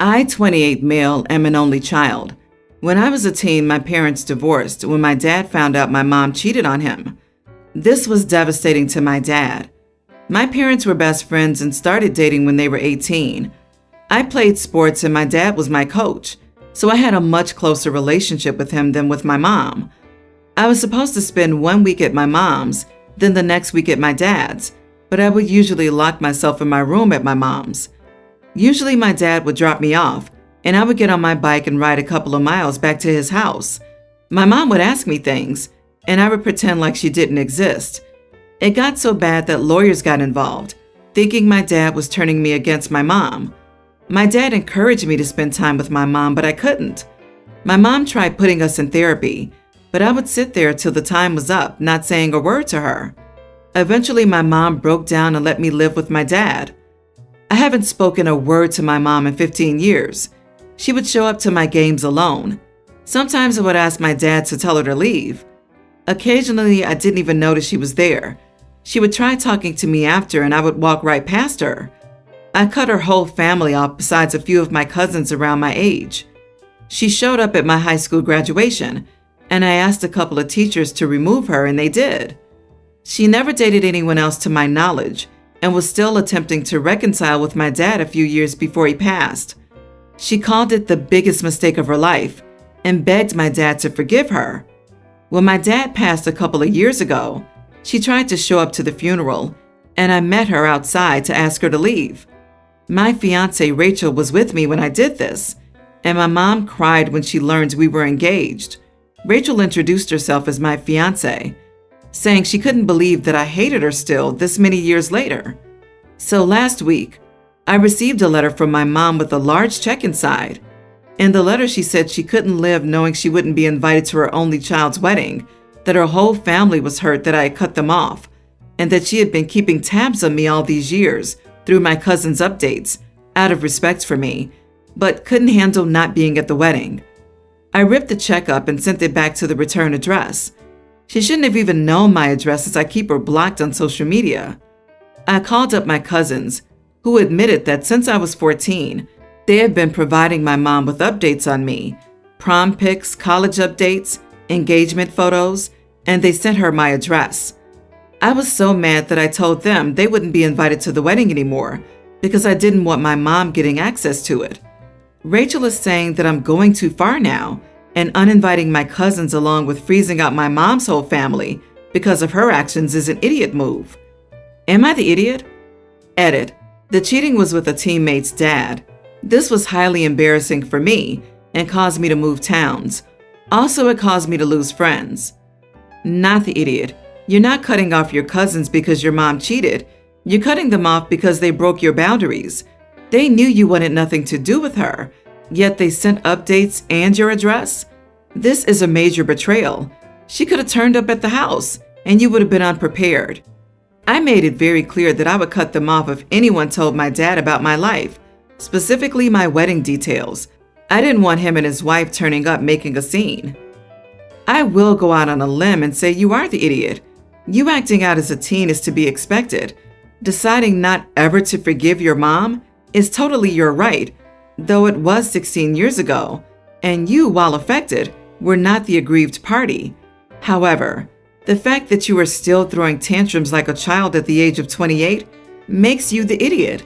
I, 28 male, am an only child. When I was a teen, my parents divorced when my dad found out my mom cheated on him. This was devastating to my dad. My parents were best friends and started dating when they were 18. I played sports and my dad was my coach, so I had a much closer relationship with him than with my mom. I was supposed to spend 1 week at my mom's, then the next week at my dad's, but I would usually lock myself in my room at my mom's. Usually my dad would drop me off, and I would get on my bike and ride a couple of miles back to his house. My mom would ask me things, and I would pretend like she didn't exist. It got so bad that lawyers got involved, thinking my dad was turning me against my mom. My dad encouraged me to spend time with my mom, but I couldn't. My mom tried putting us in therapy, but I would sit there till the time was up, not saying a word to her. Eventually, my mom broke down and let me live with my dad. I haven't spoken a word to my mom in 15 years. She would show up to my games alone. Sometimes I would ask my dad to tell her to leave. Occasionally, I didn't even notice she was there. She would try talking to me after, and I would walk right past her. I cut her whole family off besides a few of my cousins around my age. She showed up at my high school graduation, and I asked a couple of teachers to remove her, and they did. She never dated anyone else to my knowledge and was still attempting to reconcile with my dad a few years before he passed. She called it the biggest mistake of her life and begged my dad to forgive her. When my dad passed a couple of years ago, she tried to show up to the funeral, and I met her outside to ask her to leave. My fiance Rachel was with me when I did this, and my mom cried when she learned we were engaged. Rachel introduced herself as my fiance, saying she couldn't believe that I hated her still this many years later. So last week, I received a letter from my mom with a large check inside. In the letter, she said she couldn't live knowing she wouldn't be invited to her only child's wedding, that her whole family was hurt that I had cut them off, and that she had been keeping tabs on me all these years through my cousin's updates, out of respect for me, but couldn't handle not being at the wedding. I ripped the check up and sent it back to the return address. She shouldn't have even known my address as I keep her blocked on social media. I called up my cousins, who admitted that since I was 14, they had been providing my mom with updates on me, prom pics, college updates, engagement photos, and they sent her my address. I was so mad that I told them they wouldn't be invited to the wedding anymore because I didn't want my mom getting access to it. Rachel is saying that I'm going too far now and uninviting my cousins along with freezing out my mom's whole family because of her actions is an idiot move. Am I the idiot? Edit. The cheating was with a teammate's dad. This was highly embarrassing for me and caused me to move towns. Also, it caused me to lose friends. Not the idiot. You're not cutting off your cousins because your mom cheated. You're cutting them off because they broke your boundaries. They knew you wanted nothing to do with her, yet they sent updates and your address? This is a major betrayal. She could have turned up at the house, and you would have been unprepared. I made it very clear that I would cut them off if anyone told my dad about my life, specifically my wedding details. I didn't want him and his wife turning up making a scene. I will go out on a limb and say you are the idiot. You acting out as a teen is to be expected. Deciding not ever to forgive your mom is totally your right, though it was 16 years ago, and you, while affected, were not the aggrieved party. However, the fact that you are still throwing tantrums like a child at the age of 28 makes you the idiot.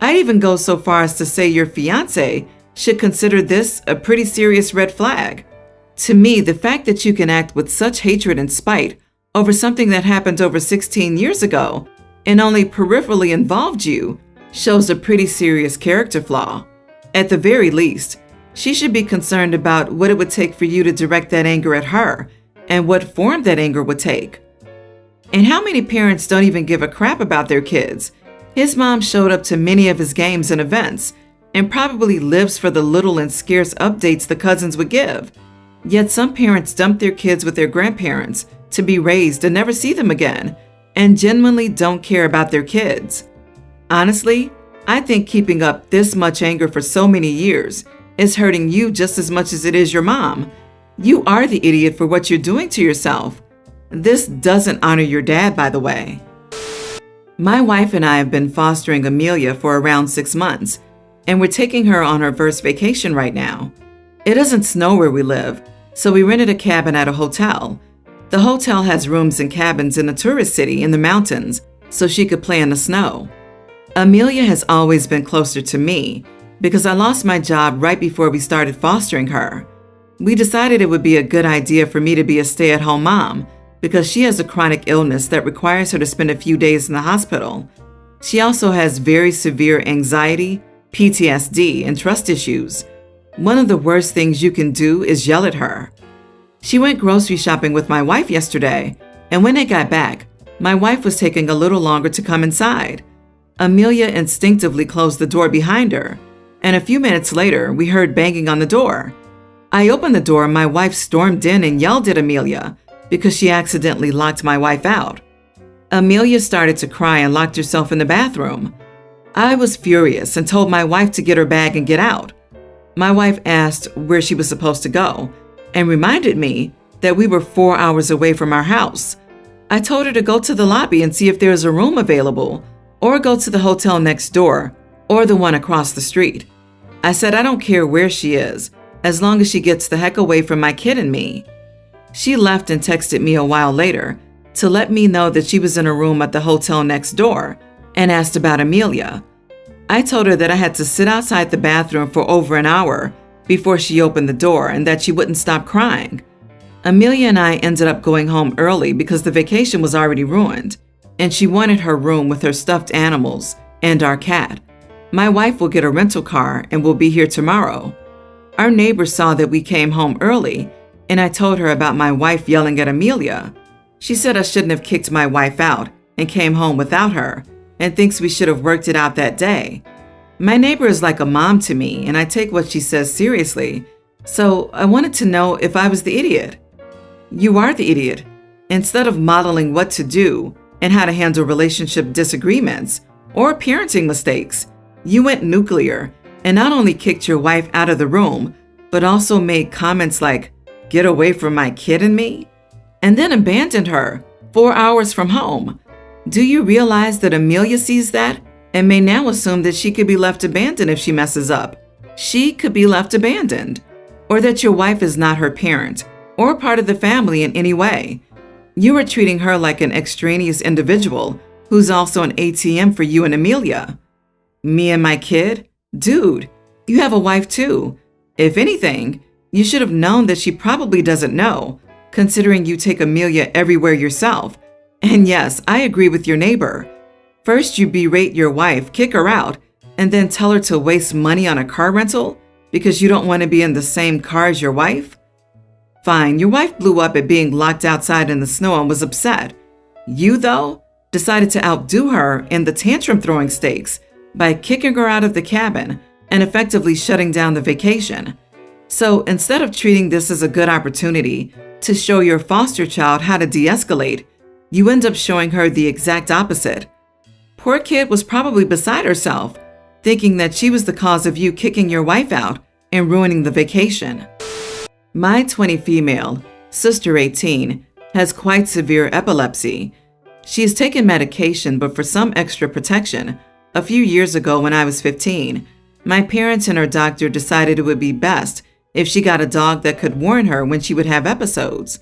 I'd even go so far as to say your fiancé should consider this a pretty serious red flag. To me, the fact that you can act with such hatred and spite over something that happened over 16 years ago and only peripherally involved you shows a pretty serious character flaw. At the very least, she should be concerned about what it would take for you to direct that anger at her and what form that anger would take. And how many parents don't even give a crap about their kids? His mom showed up to many of his games and events and probably lives for the little and scarce updates the cousins would give. Yet some parents dump their kids with their grandparents to be raised and never see them again and genuinely don't care about their kids. Honestly, I think keeping up this much anger for so many years is hurting you just as much as it is your mom. You are the idiot for what you're doing to yourself. This doesn't honor your dad, by the way. My wife and I have been fostering Amelia for around 6 months. and we're taking her on her first vacation right now. It doesn't snow where we live, so we rented a cabin at a hotel. The hotel has rooms and cabins in a tourist city in the mountains, so she could play in the snow. Amelia has always been closer to me because I lost my job right before we started fostering her. We decided it would be a good idea for me to be a stay-at-home mom because she has a chronic illness that requires her to spend a few days in the hospital. She also has very severe anxiety, PTSD, and trust issues. One of the worst things you can do is yell at her. She went grocery shopping with my wife yesterday, and when they got back, my wife was taking a little longer to come inside. Amelia instinctively closed the door behind her, and a few minutes later, we heard banging on the door. I opened the door and my wife stormed in and yelled at Amelia because she accidentally locked my wife out. Amelia started to cry and locked herself in the bathroom. I was furious and told my wife to get her bag and get out. My wife asked where she was supposed to go and reminded me that we were 4 hours away from our house. I told her to go to the lobby and see if there's a room available, or go to the hotel next door or the one across the street. I said I don't care where she is, as long as she gets the heck away from my kid and me. She left and texted me a while later to let me know that she was in a room at the hotel next door and asked about Amelia. I told her that I had to sit outside the bathroom for over an hour before she opened the door and that she wouldn't stop crying. Amelia and I ended up going home early because the vacation was already ruined, and she wanted her room with her stuffed animals and our cat. My wife will get a rental car and will be here tomorrow. Our neighbors saw that we came home early, and I told her about my wife yelling at Amelia. She said I shouldn't have kicked my wife out and came home without her, and thinks we should have worked it out that day. My neighbor is like a mom to me, and I take what she says seriously, so I wanted to know if I was the idiot. You are the idiot. Instead of modeling what to do and how to handle relationship disagreements or parenting mistakes, you went nuclear and not only kicked your wife out of the room, but also made comments like, "Get away from my kid and me," and then abandoned her 4 hours from home. Do you realize that Amelia sees that and may now assume that she could be left abandoned if she messes up? She could be left abandoned, or that your wife is not her parent or part of the family in any way. You are treating her like an extraneous individual who's also an ATM for you and Amelia. Me and my kid? Dude, you have a wife too. If anything, you should have known that she probably doesn't know, considering you take Amelia everywhere yourself. And yes, I agree with your neighbor. First you berate your wife, kick her out, and then tell her to waste money on a car rental because you don't want to be in the same car as your wife? Fine, your wife blew up at being locked outside in the snow and was upset. You, though, decided to outdo her in the tantrum-throwing stakes by kicking her out of the cabin and effectively shutting down the vacation. So instead of treating this as a good opportunity to show your foster child how to de-escalate, you end up showing her the exact opposite. Poor kid was probably beside herself, thinking that she was the cause of you kicking your wife out and ruining the vacation. My 20 female, sister 18, has quite severe epilepsy. She has taken medication, but for some extra protection, a few years ago when I was 15, my parents and her doctor decided it would be best if she got a dog that could warn her when she would have episodes.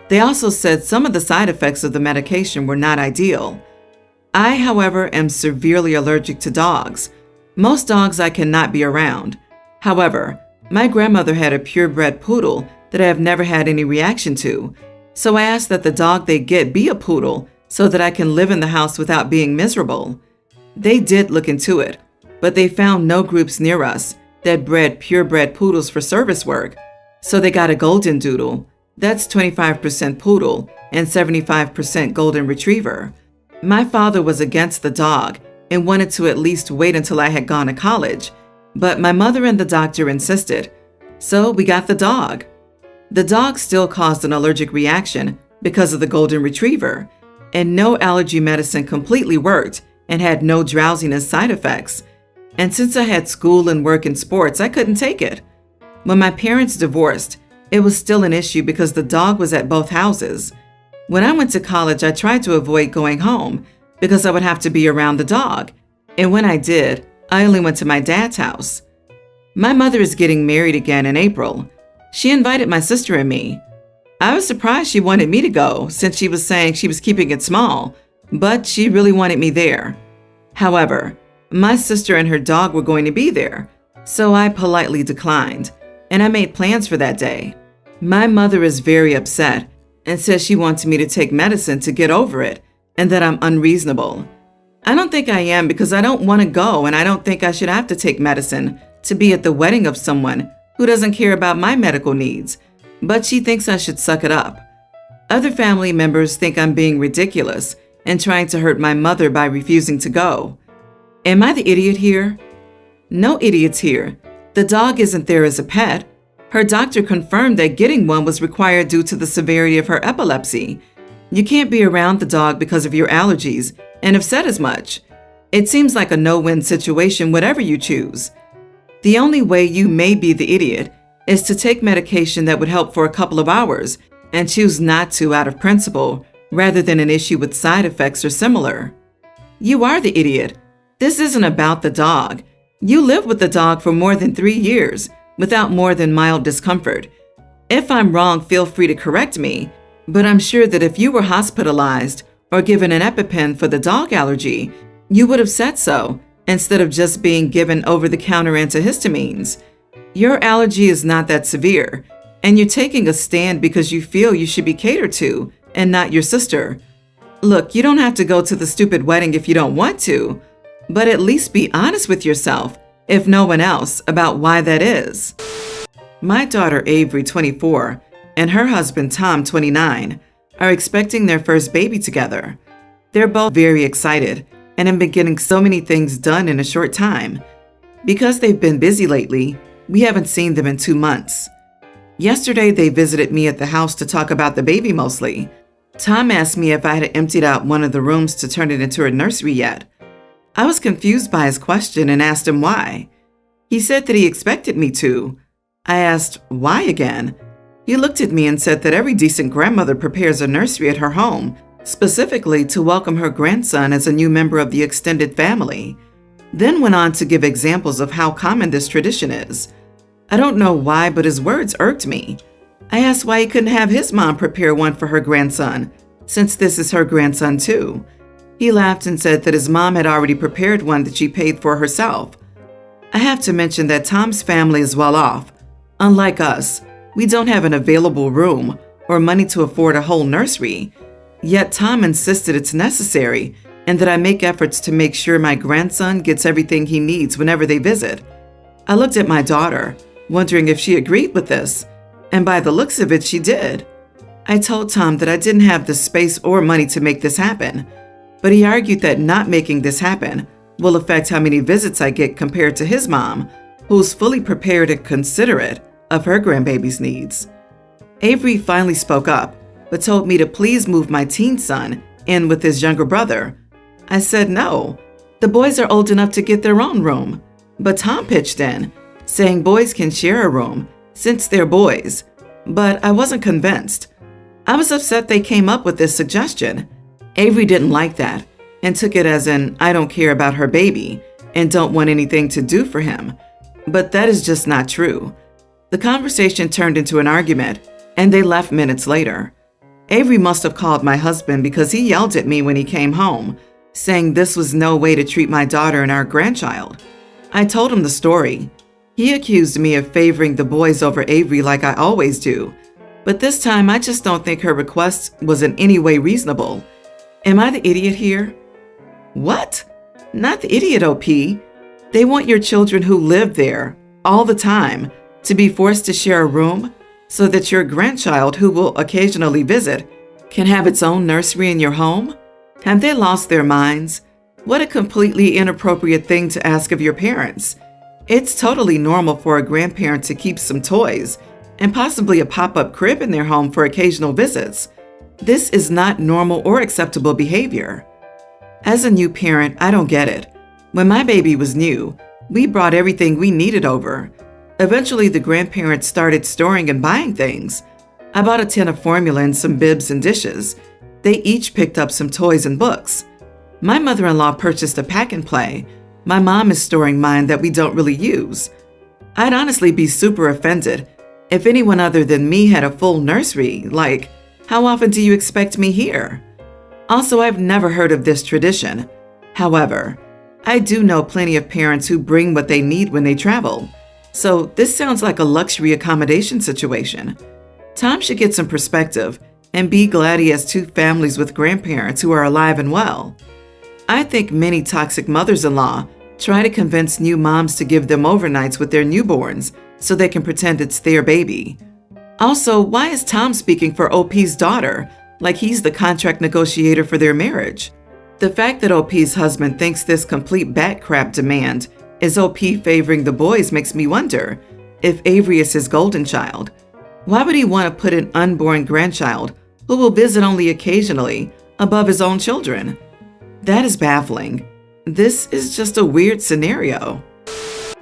They also said some of the side effects of the medication were not ideal. I, however, am severely allergic to dogs. Most dogs I cannot be around. However, my grandmother had a purebred poodle that I have never had any reaction to, so I asked that the dog they get be a poodle so that I can live in the house without being miserable. They did look into it, but they found no groups near us that bred purebred poodles for service work, so they got a golden doodle. That's 25% poodle and 75% golden retriever. My father was against the dog and wanted to at least wait until I had gone to college, but my mother and the doctor insisted, so we got the dog. The dog still caused an allergic reaction because of the golden retriever, and no allergy medicine completely worked and had no drowsiness side effects. And since I had school and work and sports, I couldn't take it. When my parents divorced, it was still an issue because the dog was at both houses. When I went to college, I tried to avoid going home because I would have to be around the dog. And when I did, I only went to my dad's house. My mother is getting married again in April. She invited my sister and me. I was surprised she wanted me to go since she was saying she was keeping it small, but she really wanted me there. However, my sister and her dog were going to be there, so I politely declined, and I made plans for that day. My mother is very upset and says she wants me to take medicine to get over it and that I'm unreasonable. I don't think I am because I don't want to go, and I don't think I should have to take medicine to be at the wedding of someone who doesn't care about my medical needs, but she thinks I should suck it up. Other family members think I'm being ridiculous and trying to hurt my mother by refusing to go. Am I the idiot here? No idiots here. The dog isn't there as a pet. Her doctor confirmed that getting one was required due to the severity of her epilepsy. You can't be around the dog because of your allergies and have said as much. It seems like a no-win situation whatever you choose. The only way you may be the idiot is to take medication that would help for a couple of hours and choose not to out of principle rather than an issue with side effects or similar. You are the idiot. This isn't about the dog. You lived with the dog for more than 3 years without more than mild discomfort. If I'm wrong, feel free to correct me, but I'm sure that if you were hospitalized or given an EpiPen for the dog allergy, you would have said so instead of just being given over-the-counter antihistamines. Your allergy is not that severe, and you're taking a stand because you feel you should be catered to and not your sister. Look, you don't have to go to the stupid wedding if you don't want to, but at least be honest with yourself, if no one else, about why that is. My daughter Avery, 24, and her husband Tom, 29, are expecting their first baby together. They're both very excited and have been getting so many things done in a short time. Because they've been busy lately, we haven't seen them in 2 months. Yesterday, they visited me at the house to talk about the baby mostly. Tom asked me if I had emptied out one of the rooms to turn it into a nursery yet. I was confused by his question and asked him why. He said that he expected me to. I asked, why again? He looked at me and said that every decent grandmother prepares a nursery at her home, specifically to welcome her grandson as a new member of the extended family. Then went on to give examples of how common this tradition is. I don't know why, but his words irked me. I asked why he couldn't have his mom prepare one for her grandson, since this is her grandson too. He laughed and said that his mom had already prepared one that she paid for herself. I have to mention that Tom's family is well off. Unlike us, we don't have an available room or money to afford a whole nursery. Yet Tom insisted it's necessary and that I make efforts to make sure my grandson gets everything he needs whenever they visit. I looked at my daughter, wondering if she agreed with this, and by the looks of it, she did. I told Tom that I didn't have the space or money to make this happen, but he argued that not making this happen will affect how many visits I get compared to his mom, who's fully prepared and considerate of her grandbaby's needs. Avery finally spoke up, but told me to please move my teen son in with his younger brother. I said no. The boys are old enough to get their own room. But Tom pitched in, saying boys can share a room since they're boys. But I wasn't convinced. I was upset they came up with this suggestion. Avery didn't like that and took it as in I don't care about her baby and don't want anything to do for him. But that is just not true. The conversation turned into an argument and they left minutes later. Avery must have called my husband because he yelled at me when he came home, saying this was no way to treat my daughter and our grandchild. I told him the story. He accused me of favoring the boys over Avery like I always do, but this time I just don't think her request was in any way reasonable. Am I the idiot here? What? Not the idiot, OP. They want your children who live there all the time to be forced to share a room so that your grandchild, who will occasionally visit, can have its own nursery in your home? Have they lost their minds? What a completely inappropriate thing to ask of your parents. It's totally normal for a grandparent to keep some toys and possibly a pop-up crib in their home for occasional visits. This is not normal or acceptable behavior. As a new parent, I don't get it. When my baby was new, we brought everything we needed over. Eventually, the grandparents started storing and buying things. I bought a tin of formula and some bibs and dishes. They each picked up some toys and books. My mother-in-law purchased a pack and play, My mom is storing mine that we don't really use. I'd honestly be super offended if anyone other than me had a full nursery. Like, how often do you expect me here? Also, I've never heard of this tradition. However, I do know plenty of parents who bring what they need when they travel. So this sounds like a luxury accommodation situation. Tom should get some perspective and be glad he has two families with grandparents who are alive and well. I think many toxic mothers-in-law try to convince new moms to give them overnights with their newborns so they can pretend it's their baby. Also, why is Tom speaking for OP's daughter like he's the contract negotiator for their marriage? The fact that OP's husband thinks this complete bat-crap demand is OP favoring the boys makes me wonder if Avery is his golden child. Why would he want to put an unborn grandchild who will visit only occasionally above his own children? That is baffling. This is just a weird scenario.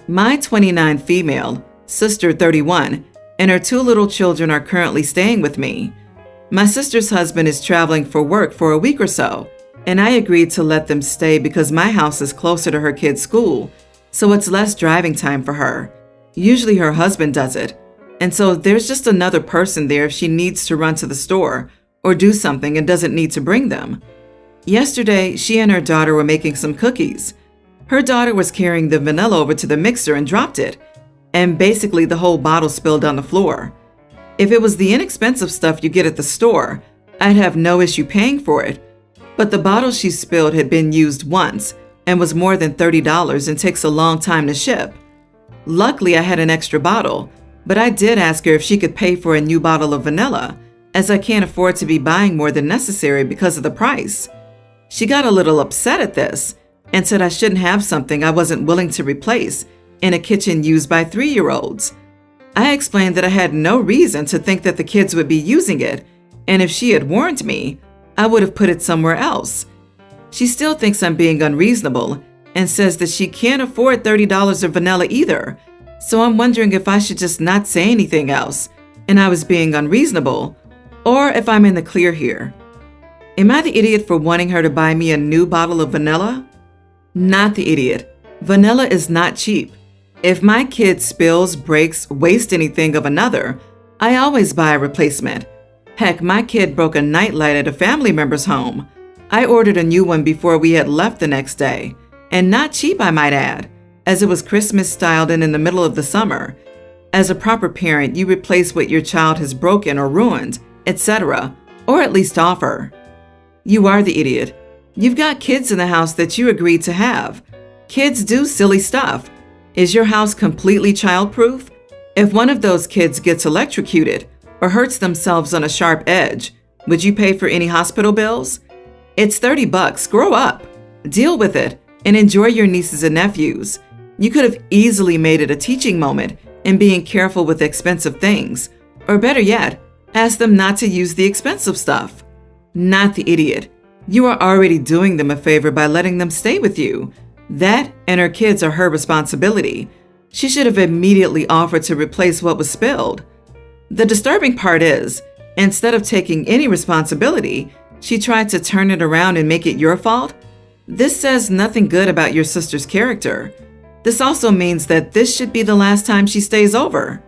My 29 female, sister 31, and her two little children are currently staying with me. My sister's husband is traveling for work for a week or so, and I agreed to let them stay because my house is closer to her kids' school, so it's less driving time for her. Usually her husband does it, and so there's just another person there if she needs to run to the store or do something and doesn't need to bring them. Yesterday, she and her daughter were making some cookies. Her daughter was carrying the vanilla over to the mixer and dropped it, and basically the whole bottle spilled on the floor. If it was the inexpensive stuff you get at the store, I'd have no issue paying for it. But the bottle she spilled had been used once and was more than $30 and takes a long time to ship. Luckily, I had an extra bottle, but I did ask her if she could pay for a new bottle of vanilla, as I can't afford to be buying more than necessary because of the price. She got a little upset at this and said I shouldn't have something I wasn't willing to replace in a kitchen used by 3-year-olds. I explained that I had no reason to think that the kids would be using it, and if she had warned me, I would have put it somewhere else. She still thinks I'm being unreasonable and says that she can't afford $30 of vanilla either, so I'm wondering if I should just not say anything else and I was being unreasonable, or if I'm in the clear here. Am I the idiot for wanting her to buy me a new bottle of vanilla? Not the idiot. Vanilla is not cheap. If my kid spills, breaks, wastes anything of another, I always buy a replacement. Heck, my kid broke a nightlight at a family member's home. I ordered a new one before we had left the next day, and not cheap, I might add, as it was Christmas styled and in the middle of the summer. As a proper parent, you replace what your child has broken or ruined, etc., or at least offer. You are the idiot. You've got kids in the house that you agreed to have. Kids do silly stuff. Is your house completely childproof? If one of those kids gets electrocuted or hurts themselves on a sharp edge, would you pay for any hospital bills? It's $30. Grow up. Deal with it and enjoy your nieces and nephews. You could have easily made it a teaching moment in being careful with expensive things. Or better yet, ask them not to use the expensive stuff. Not the idiot. You are already doing them a favor by letting them stay with you. That and her kids are her responsibility. She should have immediately offered to replace what was spilled. The disturbing part is, instead of taking any responsibility, she tried to turn it around and make it your fault. This says nothing good about your sister's character. This also means that this should be the last time she stays over.